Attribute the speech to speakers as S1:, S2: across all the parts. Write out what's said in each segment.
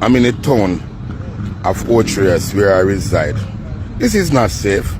S1: I'm in a town of Ochias where I reside. This is not safe.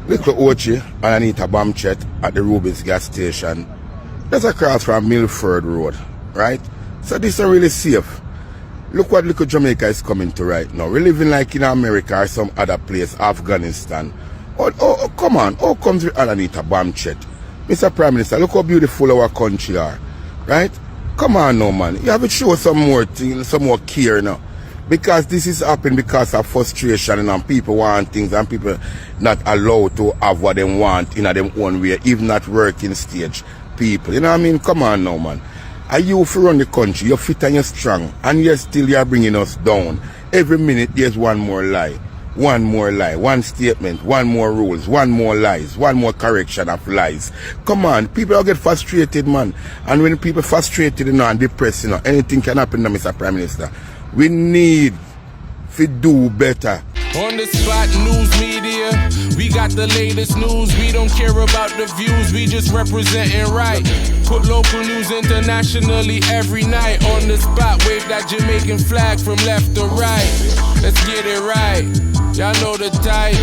S1: Little Ochi and Anita bomb chat at the Ruby's gas station. That's across from MvRDA Road, right? So this is really safe. Look what little Jamaica is coming to right now. We're living like in America or some other place, Afghanistan. Oh, come on. How comes with Anita bomb chat? Mr. Prime Minister, look how beautiful our country are, right? Come on now, man. You have to show some more things, some more care now. Because this is happening because of frustration and people want things and people not allowed to have what they want in their own way, even at working stage people. You know what I mean? Come on now, man. Are you for run the country? You're fit and you're strong, and yet still you're bringing us down. Every minute there's one more lie. One more lie, one statement, one more rules, one more lies, one more correction of lies. Come on, people will get frustrated, man. And when people frustrated, and depressed, anything can happen to Mr. Prime Minister. We need to do better.
S2: On the spot news media, we got the latest news. We don't care about the views, we just representing right. Put local news internationally every night. On the spot, wave that Jamaican flag from left to right. Let's get it right, y'all know the type.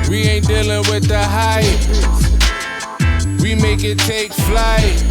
S2: We ain't dealing with the hype. We make it take flight.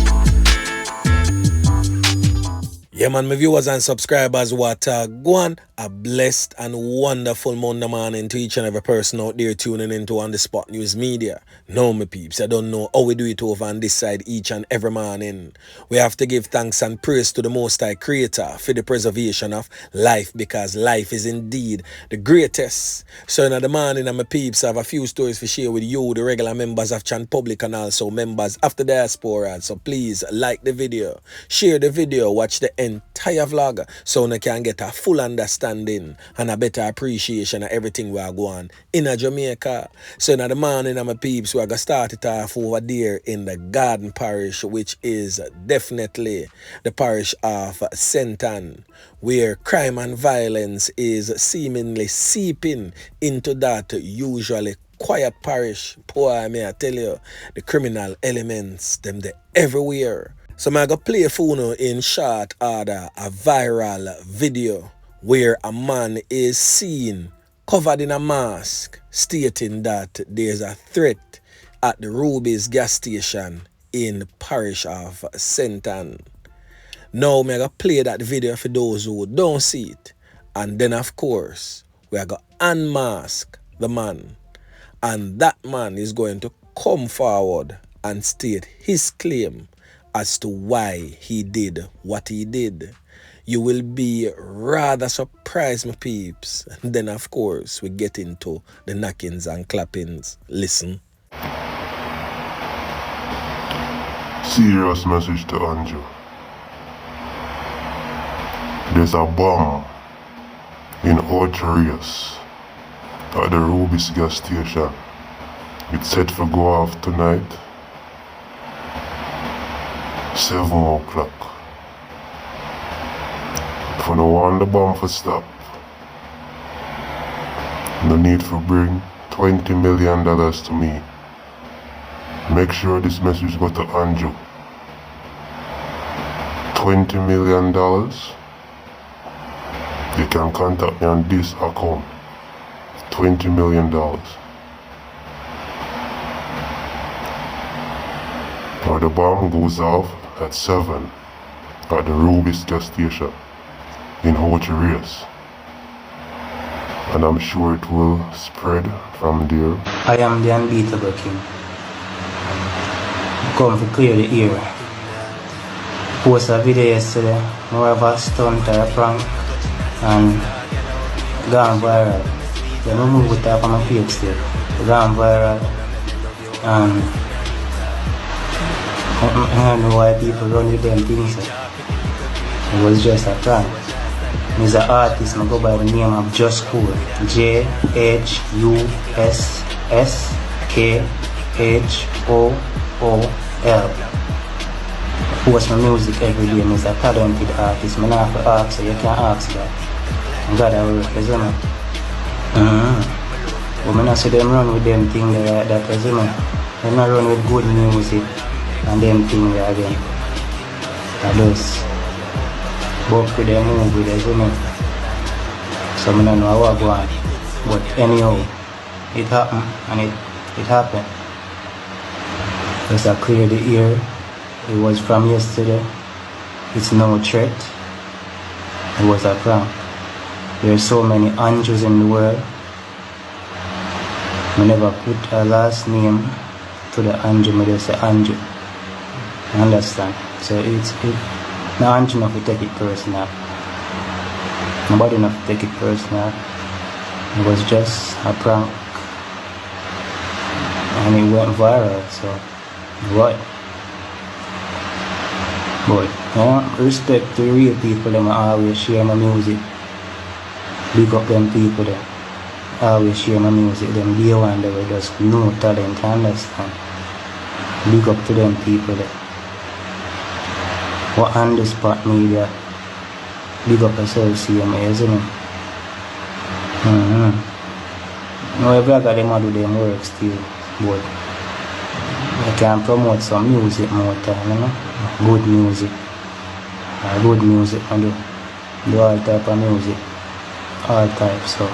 S3: Yeah, man, my viewers and subscribers, what go on. A blessed and wonderful Monday morning to each and every person out there tuning into On The Spot News Media. No, my peeps, I don't know how we do it over on this side each and every morning. We have to give thanks and praise to the Most High Creator for the preservation of life, because life is indeed the greatest. So in the morning, my peeps, I have a few stories to share with you, the regular members of Chan Public and also members of the diaspora. So please like the video, share the video, watch the entire vlog so you can get a full understanding and a better appreciation of everything we are going in Jamaica. So in the morning, my peeps, we are going to start it off over there in the Garden Parish, which is definitely the parish of St. Ann, where crime and violence is seemingly seeping into that usually quiet parish. Boy, may I tell you, the criminal elements, them they everywhere. So I'm going to play for you in short order a viral video where a man is seen covered in a mask stating that there's a threat at the Ruby's gas station in the parish of St. Ann. Now I'm going to play that video for those who don't see it. And then of course we are going to unmask the man. And that man is going to come forward and state his claim as to why he did what he did. You will be rather surprised, my peeps. And then, of course, we get into the knockings and clappings. Listen.
S4: Serious message to Andrew. There's a bomb in Ochias at the Ruby's gas station. It's set for go off tonight, 7 o'clock. For no one the bomb for stop. No need for bring $20 million to me. Make sure this message go to Andrew. $20 million. You can contact me on this account. $20 million. Or the bomb goes off at 7 at the Ruby's gas station in Ochias. And I'm sure it will spread from there.
S5: I am the unbeatable king. Come to clear the air. Post a video yesterday, more of a stunt or a prank, and gone viral. Then we move it up on my page still. Gone viral. And I don't know why people run with them things. It was just a prank. I'm an artist, I go by the name of Just Cool. JHUSSKHOOL. I post my music every day. I'm a talented artist. I'm not for ask, so you can ask that. God, I will represent it. But I don't see them run with them things like that, you know. They not run with good music and them things again. That does. book with them move with us, you know. So I don't know what go on. But anyhow, it happened and it happened. Just I clear the air. It was from yesterday. It's no threat. It was a prank. There are so many Andrews in the world. I never put a last name to the Andrew, I just say Andrew. You understand? So it's no Andrew enough to take it personal. Nobody enough to take it personal. It was just a prank. And it went viral, so what? But respect to real people, them always share my music. Big up them people there. Always share my music, them day one they were just no talent, you understand? Big up to them people there. What on the spot media? Big up yourself, CMA, isn't it? No, every guy them do them work still, but I can promote some music more time, you know? Good music. Good music I do all type of music. All types, so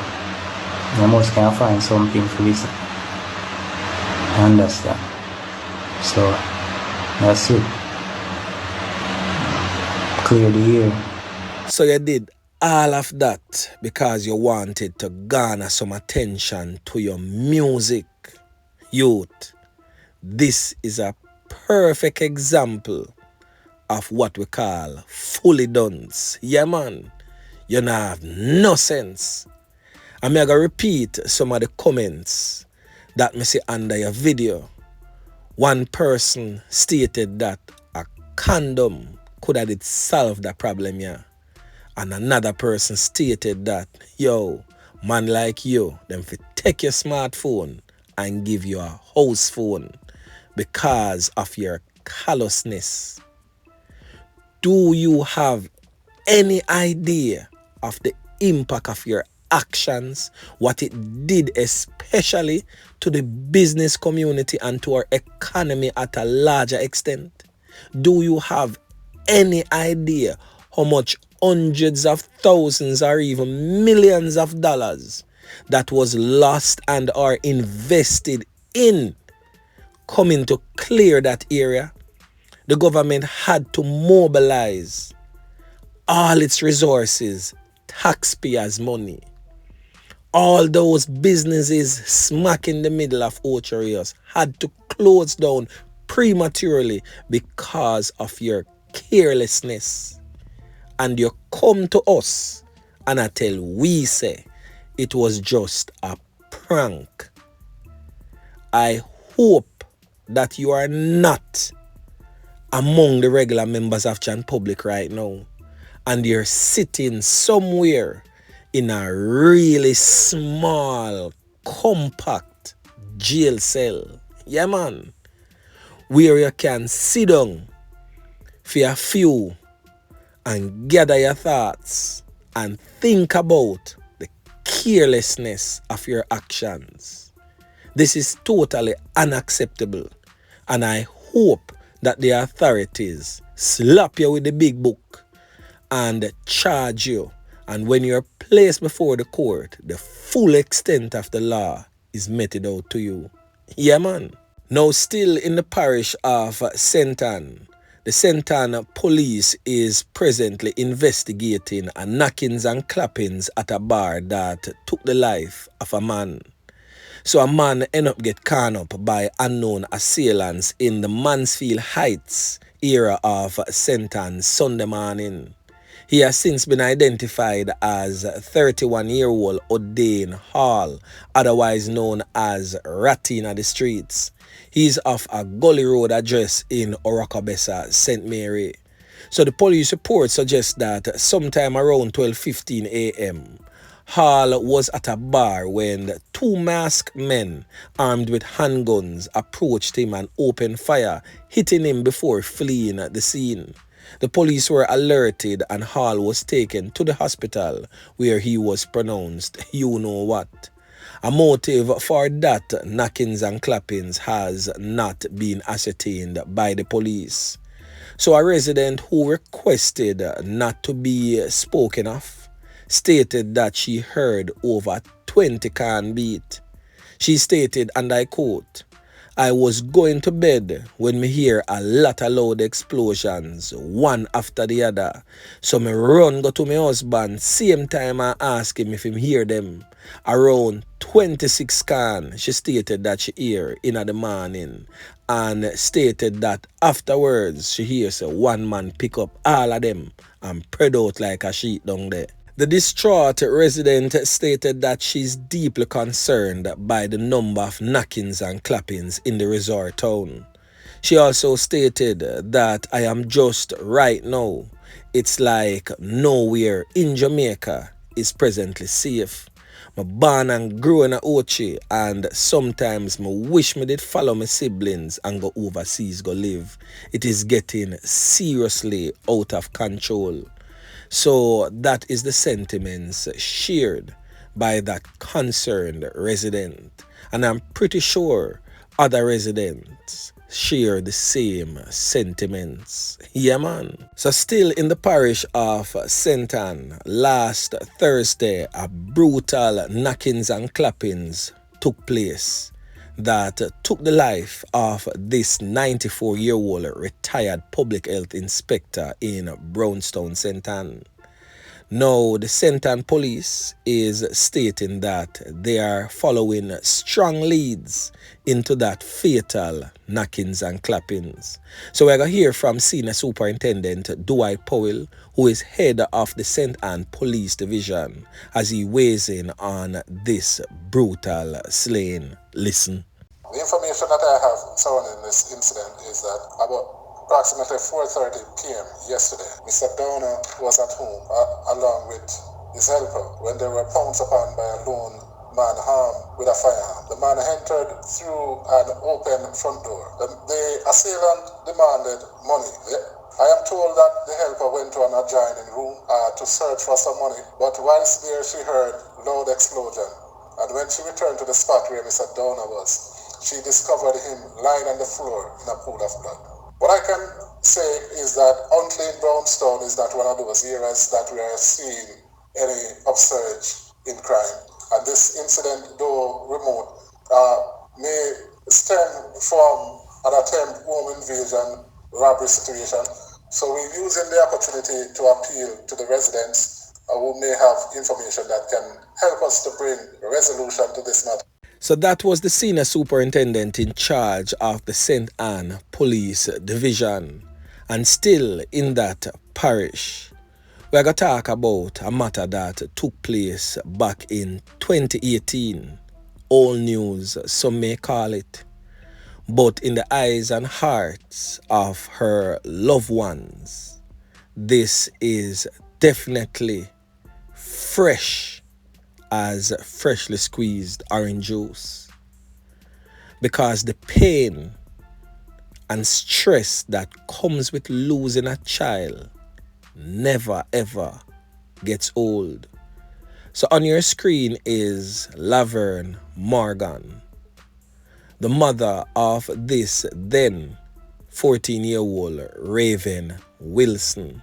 S5: you must can find something to listen. I understand. So that's it. Clear the air.
S3: So you did all of that because you wanted to garner some attention to your music. Youth, this is a perfect example of what we call fully duns. Yeah, man. You don't have no sense. I'm going to repeat some of the comments that me see under your video. One person stated that a condom could have solved the problem, yeah. And another person stated that, yo, man like you, them fi take your smartphone and give you a house phone because of your callousness. Do you have any idea of the impact of your actions, what it did especially to the business community and to our economy at a larger extent? Do you have any idea how much hundreds of thousands or even millions of dollars that was lost and are invested in coming to clear that area? The government had to mobilize all its resources, taxpayers' money. All those businesses smack in the middle of Ocherios had to close down prematurely because of your carelessness. And you come to us and I tell we say it was just a prank. I hope that you are not among the regular members of Chan Public right now and you're sitting somewhere in a really small, compact jail cell. Yeah, man. Where you can sit down for a few and gather your thoughts and think about the carelessness of your actions. This is totally unacceptable, and I hope that the authorities slap you with the big book and charge you, and when you're placed before the court, the full extent of the law is meted out to you. Yeah, man. Now, still in the parish of St. Ann, the St. Ann police is presently investigating a knockings and clappings at a bar that took the life of a man. So a man ended up get caught up by unknown assailants in the Mansfield Heights area of St. Ann Sunday morning. He has since been identified as 31-year-old Odane Hall, otherwise known as Ratty in the streets. He's of a Gully Road address in Orocabessa, St. Mary. So the police report suggests that sometime around 12:15 a.m., Hall was at a bar when two masked men armed with handguns approached him and opened fire, hitting him before fleeing the scene. The police were alerted and Hall was taken to the hospital where he was pronounced you know what. A motive for that knockings and clappings has not been ascertained by the police. So a resident who requested not to be spoken of stated that she heard over 20 can beat. She stated, and I quote, "I was going to bed when me hear a lot of loud explosions, one after the other. So me run go to my husband, same time I ask him if him hear them. Around 26 can," she stated that she hear in the morning, and stated that afterwards she hears one man pick up all of them and spread out like a sheet down there. The distraught resident stated that she's deeply concerned by the number of knockings and clappings in the resort town. She also stated that "I am just right now. It's like nowhere in Jamaica is presently safe. Me born and grew in a Ochi, and sometimes me wish me did follow my siblings and go overseas go live. It is getting seriously out of control." So that is the sentiments shared by that concerned resident. And I'm pretty sure other residents share the same sentiments. Yeah, man. So still in the parish of St. Ann, last Thursday, a brutal knockings and clappings took place that took the life of this 94-year-old retired public health inspector in Brownstown, St. Ann. Now, the St. Ann police is stating that they are following strong leads into that fatal knockings and clappings. So we're going to hear from Senior Superintendent Dwight Powell, who is head of the St. Ann Police Division, as he weighs in on this brutal slaying. Listen.
S6: The information that I have surrounding this incident is that about approximately 4:30 p.m. yesterday, Mr. Downer was at home along with his helper when they were pounced upon by a lone man armed with a firearm. The man entered through an open front door. The assailant demanded money. I am told that the helper went to an adjoining room to search for some money, but whilst there she heard loud explosion. And when she returned to the spot where Mr. Downer was, she discovered him lying on the floor in a pool of blood. What I can say is that only in Brownstown is not one of those areas that we are seeing any upsurge in crime. And this incident, though remote, may stem from an attempt home invasion robbery situation. So we're using the opportunity to appeal to the residents who may have information that can help us to bring resolution to this matter.
S3: So that was the Senior Superintendent in charge of the St. Ann Police Division. And still in that parish, we're going to talk about a matter that took place back in 2018. Old news, some may call it. But in the eyes and hearts of her loved ones, this is definitely fresh as freshly squeezed orange juice, because the pain and stress that comes with losing a child never ever gets old. So on your screen is Laverne Morgan, the mother of this then 14-year-old Raven Wilson,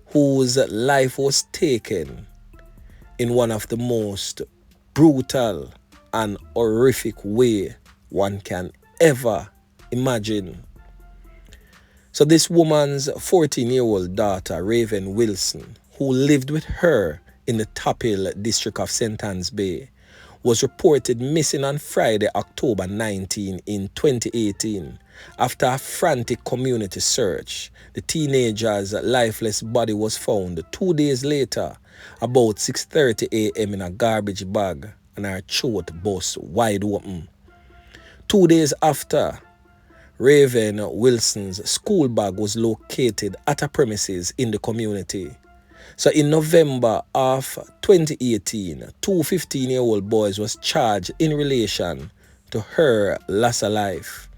S3: whose life was taken in one of the most brutal and horrific way one can ever imagine. So this woman's 14-year-old daughter, Raven Wilson, who lived with her in the Top Hill district of St. Ann's Bay, was reported missing on Friday, October 19 in 2018. After a frantic community search, the teenager's lifeless body was found 2 days later, about 6:30 a.m. in a garbage bag and her throat bust wide open. 2 days after, Raven Wilson's school bag was located at a premises in the community. So in November of 2018, two 15-year-old boys was charged in relation to her loss of life.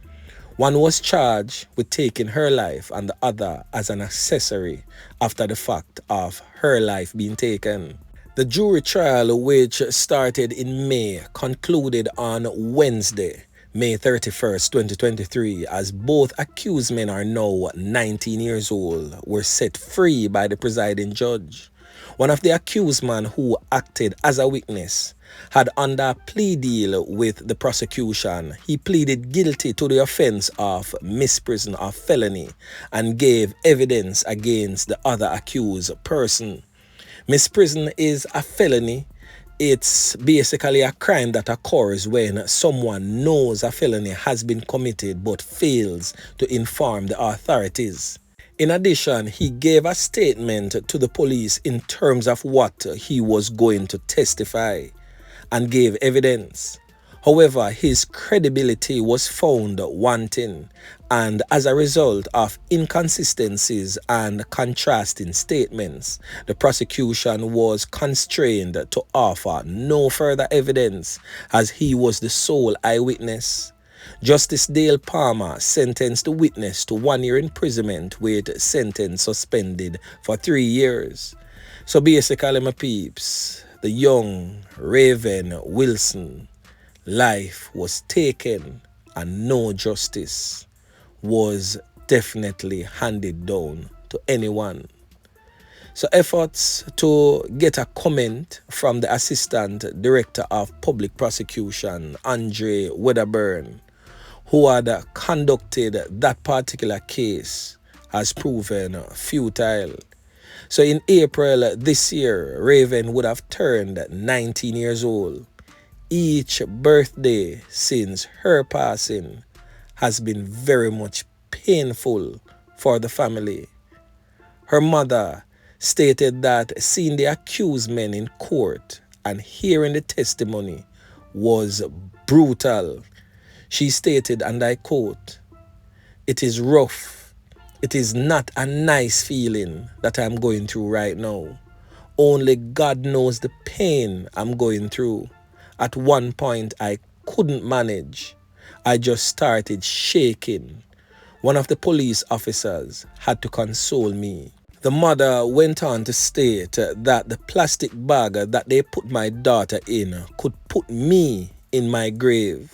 S3: One was charged with taking her life and the other as an accessory after the fact of her life being taken. The jury trial, which started in May, concluded on Wednesday, May 31st, 2023, as both accused men are now 19 years old, were set free by the presiding judge. One of the accused men who acted as a witness had under a plea deal with the prosecution. He pleaded guilty to the offense of misprision of felony and gave evidence against the other accused person. Misprision is a felony. It's basically a crime that occurs when someone knows a felony has been committed but fails to inform the authorities. In addition, he gave a statement to the police in terms of what he was going to testify and gave evidence. However, his credibility was found wanting, and as a result of inconsistencies and contrasting statements, the prosecution was constrained to offer no further evidence as he was the sole eyewitness. Justice Dale Palmer sentenced the witness to 1 year imprisonment with sentence suspended for 3 years. So basically, my peeps, the young Raven Wilson life was taken and no justice was definitely handed down to anyone. So efforts to get a comment from the Assistant Director of Public Prosecution, Andre Wedderburn, who had conducted that particular case, has proven futile. So in April this year, Raven would have turned 19 years old. Each birthday since her passing has been very much painful for the family. Her mother stated that seeing the accused men in court and hearing the testimony was brutal. She stated, and I quote, "It is rough. It is not a nice feeling that I'm going through right now. Only God knows the pain I'm going through. At one point, I couldn't manage. I just started shaking. One of the police officers had to console me." The mother went on to state that the plastic bag that they put my daughter in could put me in my grave.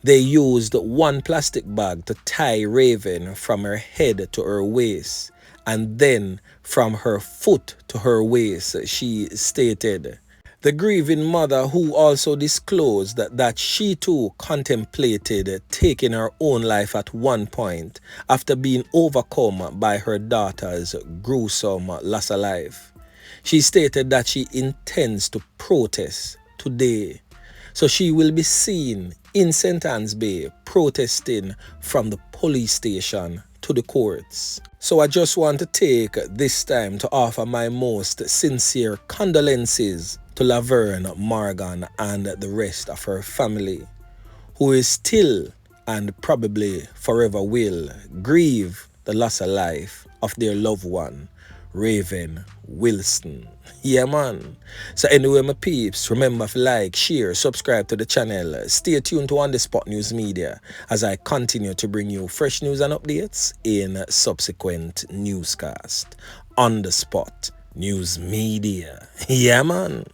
S3: They used one plastic bag to tie Raven from her head to her waist, and then from her foot to her waist, she stated. The grieving mother, who also disclosed that she too contemplated taking her own life at one point after being overcome by her daughter's gruesome loss of life. She stated that she intends to protest today. So she will be seen in St. Anne's Bay protesting from the police station to the courts. So I just want to take this time to offer my most sincere condolences to Laverne Morgan and the rest of her family, who is still and probably forever will grieve the loss of life of their loved one, Raven Wilson. Yeah, man. So anyway, my peeps, remember to like, share, subscribe to the channel. Stay tuned to On The Spot News Media as I continue to bring you fresh news and updates in subsequent newscast. On The Spot News Media. Yeah, man.